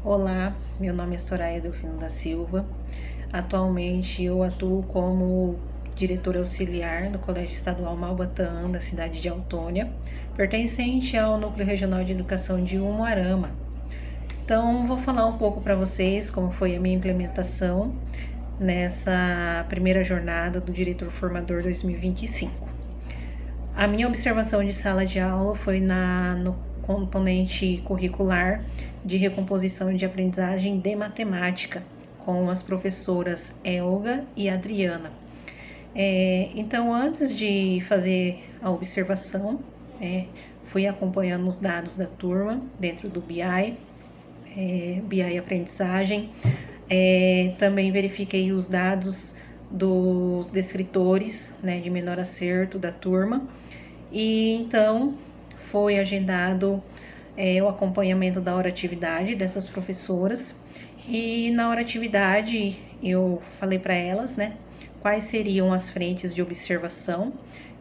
Olá, meu nome é Soraya Delfino da Silva. Atualmente eu atuo como diretora auxiliar do Colégio Estadual Malbatã, da cidade de Autônia, pertencente ao Núcleo Regional de Educação de Umuarama. Então, vou falar um pouco para vocês como foi a minha implementação nessa primeira jornada do Diretor Formador 2025. A minha observação de sala de aula foi no componente curricular de recomposição de aprendizagem de matemática, com as professoras Elga e Adriana. Então, antes de fazer a observação, fui acompanhando os dados da turma dentro do BI, BI Aprendizagem. Também verifiquei os dados dos descritores, de menor acerto da turma, e então foi agendado o acompanhamento da hora-atividade dessas professoras, e na hora-atividade eu falei para elas, quais seriam as frentes de observação,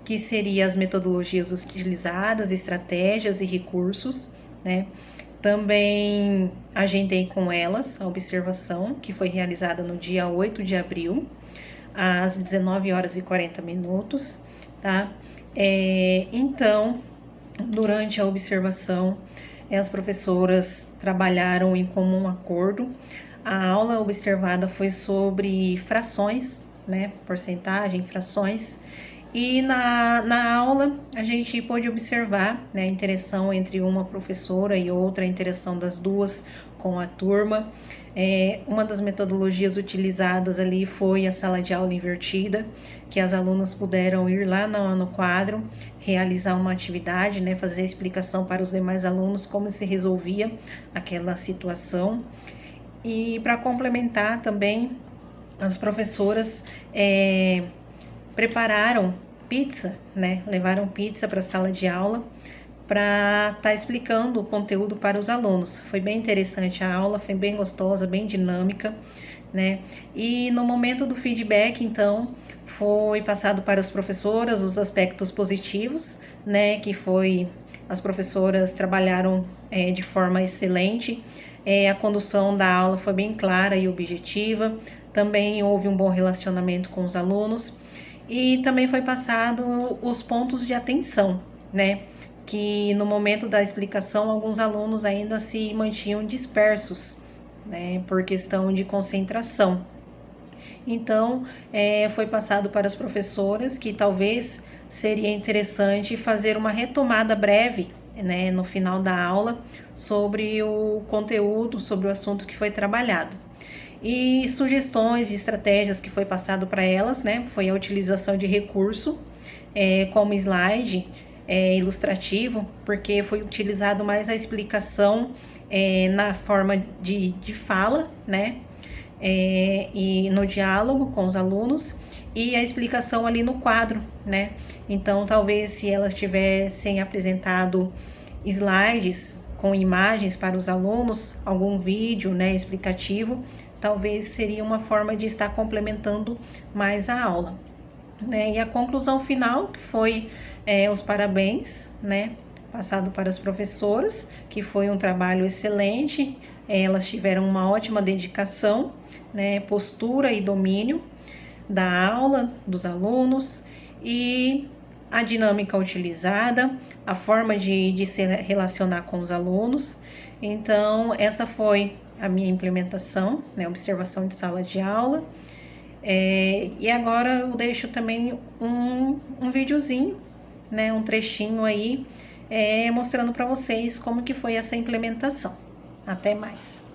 que seriam as metodologias utilizadas, estratégias e recursos, Também agendei com elas a observação, que foi realizada no dia 8 de abril, às 19 horas e 40 minutos, tá? Então, durante a observação, as professoras trabalharam em comum acordo. A aula observada foi sobre frações, porcentagem, frações. E na aula a gente pôde observar a interação entre uma professora e outra, a interação das duas com a turma. Uma das metodologias utilizadas ali foi a sala de aula invertida, que as alunas puderam ir lá no quadro, realizar uma atividade, fazer a explicação para os demais alunos como se resolvia aquela situação. E para complementar também, as professoras prepararam pizza, levaram pizza para a sala de aula para estar explicando o conteúdo para os alunos. Foi bem interessante a aula, foi bem gostosa, bem dinâmica, E no momento do feedback, então, foi passado para as professoras os aspectos positivos, que foi, as professoras trabalharam de forma excelente, a condução da aula foi bem clara e objetiva, também houve um bom relacionamento com os alunos, e também foi passado os pontos de atenção, que no momento da explicação alguns alunos ainda se mantinham dispersos, por questão de concentração. Então, foi passado para as professoras que talvez seria interessante fazer uma retomada breve, no final da aula, sobre o conteúdo, sobre o assunto que foi trabalhado. E sugestões de estratégias que foi passado para elas, foi a utilização de recurso, como slide ilustrativo, porque foi utilizado mais a explicação na forma de fala, e no diálogo com os alunos, e a explicação ali no quadro, Então, talvez se elas tivessem apresentado slides com imagens para os alunos, algum vídeo, explicativo, talvez seria uma forma de estar complementando mais a aula, E a conclusão final, que foi os parabéns, passado para as professoras, que foi um trabalho excelente, elas tiveram uma ótima dedicação, postura e domínio da aula dos alunos, e a dinâmica utilizada, a forma de se relacionar com os alunos. Então, essa foi a minha implementação, observação de sala de aula. E agora eu deixo também um videozinho, um trechinho aí, mostrando para vocês como que foi essa implementação. Até mais!